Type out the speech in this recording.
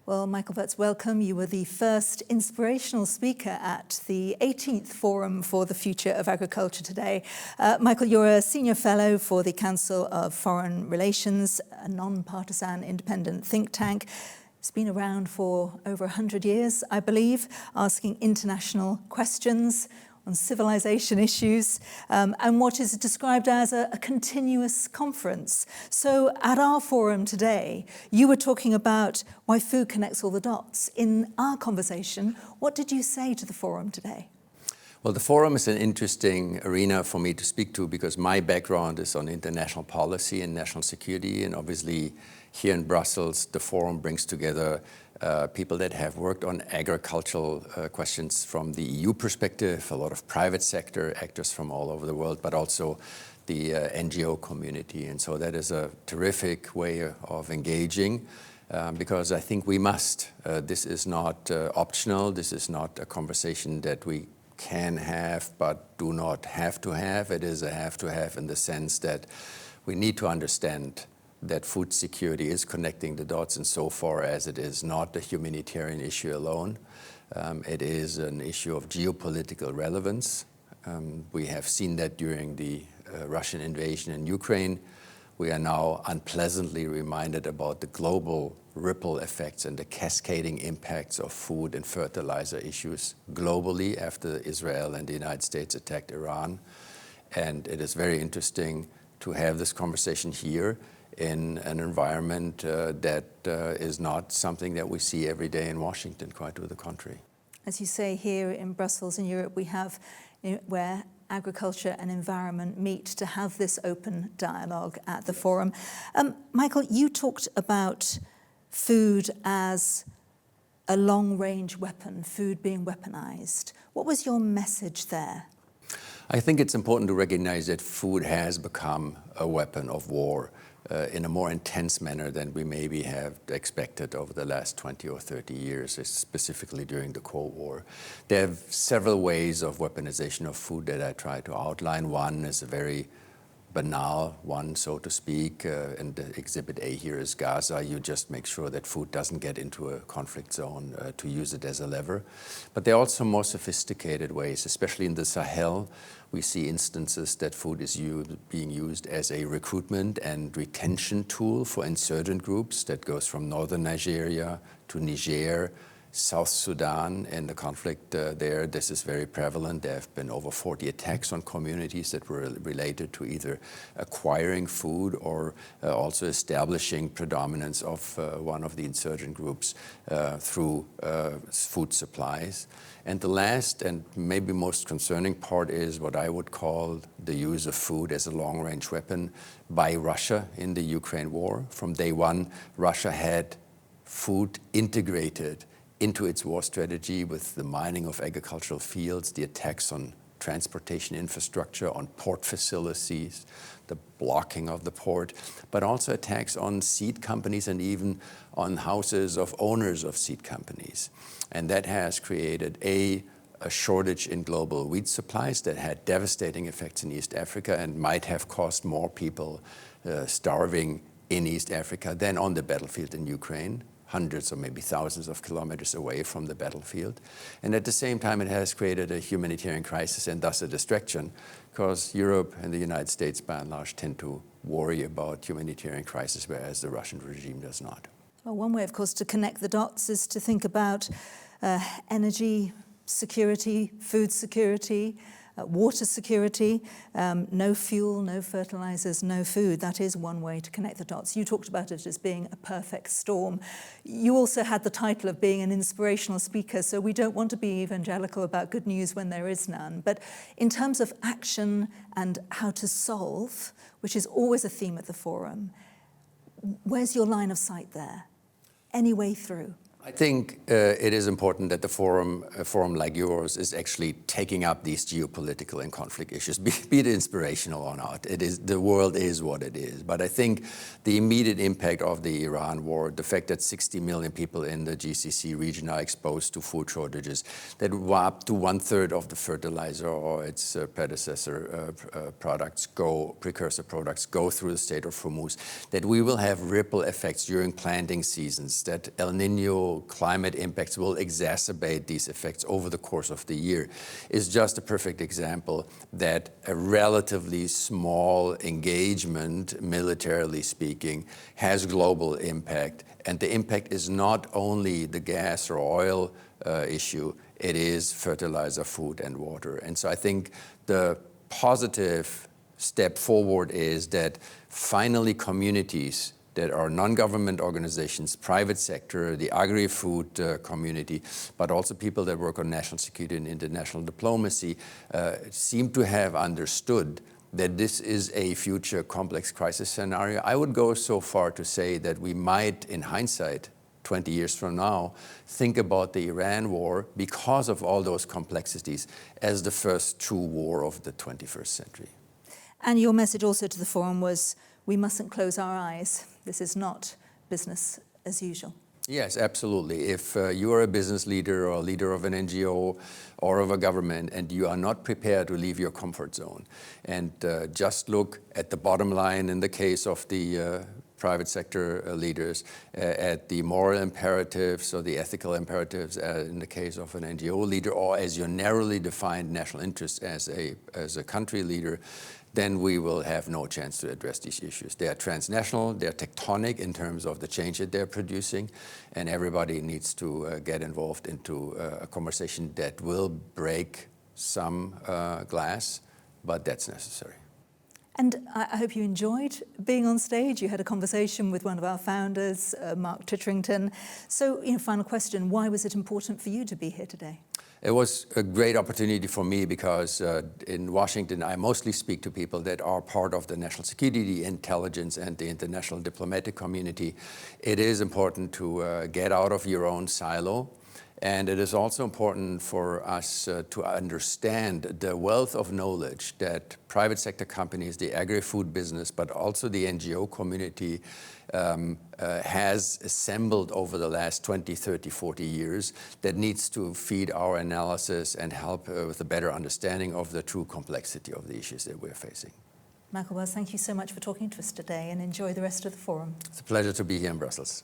Well, Michael Werz, welcome. You were the first inspirational speaker at the 18th Forum for the Future of Agriculture today. Michael, you're a senior fellow for the Council of Foreign Relations, a non-partisan independent think tank. It's been around for over 100 years, I believe, asking international questions on civilization issues, and what is described as a continuous conference. So at our forum today, you were talking about why food connects all the dots. In our conversation, what did you say to the forum today? Well, the forum is an interesting arena for me to speak to because my background is on international policy and national security, and obviously here in Brussels, the forum brings together people that have worked on agricultural questions from the EU perspective, a lot of private sector actors from all over the world, but also the NGO community. And so that is a terrific way of engaging because I think we must. This is not optional. This is not a conversation that we can have but do not have to have. It is a have to have in the sense that we need to understand that food security is connecting the dots insofar as it is not a humanitarian issue alone. It is an issue of geopolitical relevance. We have seen that during the Russian invasion in Ukraine. We are now unpleasantly reminded about the global ripple effects and the cascading impacts of food and fertilizer issues globally after Israel and the United States attacked Iran. And it is very interesting to have this conversation here in an environment that is not something that we see every day in Washington, quite to the contrary. As you say, here in Brussels, in Europe, we have where agriculture and environment meet to have this open dialogue at the forum. Michael, you talked about food as a long-range weapon, food being weaponized. What was your message there? I think it's important to recognize that food has become a weapon of war in a more intense manner than we maybe have expected over the last 20 or 30 years, specifically during the Cold War. There are several ways of weaponization of food that I try to outline. One is a very banal one, so to speak, and the exhibit A here is Gaza. You just make sure that food doesn't get into a conflict zone to use it as a lever. But there are also more sophisticated ways, especially in the Sahel. We see instances that food is being used as a recruitment and retention tool for insurgent groups that goes from northern Nigeria to Niger, South Sudan, and the conflict there. This is very prevalent. There have been over 40 attacks on communities that were related to either acquiring food or also establishing predominance of one of the insurgent groups through food supplies. And the last and maybe most concerning part is what I would call the use of food as a long-range weapon by Russia in the Ukraine war. From day one, Russia had food integrated into its war strategy with the mining of agricultural fields, the attacks on transportation infrastructure, on port facilities, the blocking of the port, but also attacks on seed companies and even on houses of owners of seed companies. And that has created a shortage in global wheat supplies that had devastating effects in East Africa and might have caused more people starving in East Africa than on the battlefield in Ukraine, hundreds or maybe thousands of kilometers away from the battlefield. And at the same time, it has created a humanitarian crisis and thus a distraction, because Europe and the United States, by and large, tend to worry about humanitarian crisis, whereas the Russian regime does not. Well, one way, of course, to connect the dots is to think about energy security, food security, water security, no fuel, no fertilizers, no food. That is one way to connect the dots. You talked about it as being a perfect storm. You also had the title of being an inspirational speaker, so we don't want to be evangelical about good news when there is none. But in terms of action and how to solve, which is always a theme at the forum, where's your line of sight there? Any way through? I think it is important that a forum like yours is actually taking up these geopolitical and conflict issues, be it inspirational or not. The world is what it is. But I think the immediate impact of the Iran war, the fact that 60 million people in the GCC region are exposed to food shortages, that up to 1/3 of the fertilizer or its precursor products go through the Strait of Hormuz, that we will have ripple effects during planting seasons, that El Nino global climate impacts will exacerbate these effects over the course of the year, is just a perfect example that a relatively small engagement, militarily speaking, has global impact. And the impact is not only the gas or oil issue, it is fertilizer, food, and water. And so I think the positive step forward is that finally communities that are non-government organizations, private sector, the agri-food community, but also people that work on national security and international diplomacy seem to have understood that this is a future complex crisis scenario. I would go so far to say that we might, in hindsight, 20 years from now, think about the Iran war, because of all those complexities, as the first true war of the 21st century. And your message also to the forum was, we mustn't close our eyes. This is not business as usual. Yes, absolutely. If you are a business leader or a leader of an NGO or of a government and you are not prepared to leave your comfort zone and just look at the bottom line in the case of the private sector leaders, at the moral imperatives or the ethical imperatives in the case of an NGO leader, or as your narrowly defined national interest as a country leader, then we will have no chance to address these issues. They are transnational, they're tectonic in terms of the change that they're producing, and everybody needs to get involved into a conversation that will break some glass, but that's necessary. And I hope you enjoyed being on stage. You had a conversation with one of our founders, Mark Titterington. So, final question, why was it important for you to be here today? It was a great opportunity for me because in Washington, I mostly speak to people that are part of the national security, the intelligence, and the international diplomatic community. It is important to get out of your own silo. And it is also important for us to understand the wealth of knowledge that private sector companies, the agri-food business, but also the NGO community has assembled over the last 20, 30, 40 years that needs to feed our analysis and help with a better understanding of the true complexity of the issues that we're facing. Michael Werz, thank you so much for talking to us today, and enjoy the rest of the forum. It's a pleasure to be here in Brussels.